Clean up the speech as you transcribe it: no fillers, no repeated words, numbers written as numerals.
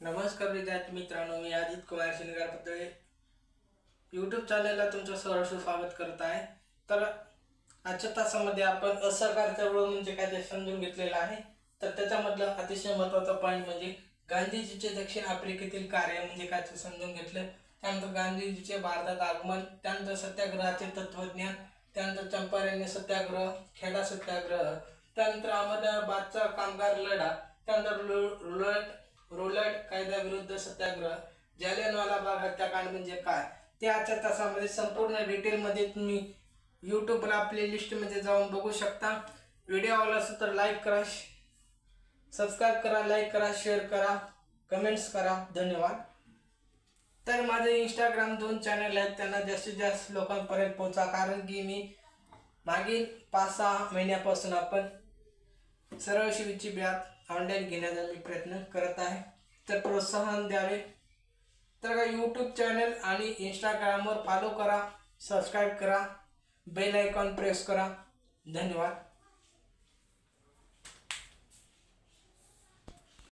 नमस्कार विद्यार्थी मित्रांनो, मी अजित कुमार शिंगार पत्रे यूट्यूब चॅनलला तुमचं सहर्ष स्वागत करत आहे। तर आजच्या तासामध्ये आपण असहकार चळवळ म्हणजे काय ते समजून घेतलेलं आहे। तर त्याच्यामधलं अतिशय महत्त्वाचा पॉइंट म्हणजे गांधीजीचे दक्षिण आफ्रिकेतील कार्य म्हणजे काय ते समजून घेतलं। त्यानंतर गांधीजीचे भारतात आगमन, त्यानंतर सत्याग्रहाचे तत्वज्ञान, त्यानंतर चंपारण्य सत्याग्रह, खेडा सत्याग्रह, त्यानंतर अहमदाबादचा कामगार लढा, त्यानंतर रोलट कायद्याविरुद्ध सत्याग्रह, जालियनवाला बाग हत्याकांड म्हणजे काय ते आजच्या तासामध्ये संपूर्ण डिटेलमध्ये तुम्ही यूट्यूबला प्लेलिस्ट मध्ये जाऊन बघू शकता। व्हिडिओ आवडला असेल तर लाईक करा, सबस्क्राइब करा, लाईक करा, शेअर करा, कमेंट्स करा। धन्यवाद। तर माझे इंस्टाग्राम 2 चॅनल आहेत, त्यांना जास्तीत जास्त लोकांपर्यंत पोहोचा, कारण की मी मागील 5-6 महिन्यापासून आपण सरळ शिवीची बॅच ऑनलाईन घेण्याचा मी प्रयत्न करत आहे, तर प्रोत्साहन द्यावे। तर यूट्यूब चॅनल आणि इंस्टाग्रामवर फॉलो करा, सबस्क्राइब करा, बेल आयकॉन प्रेस करा। धन्यवाद।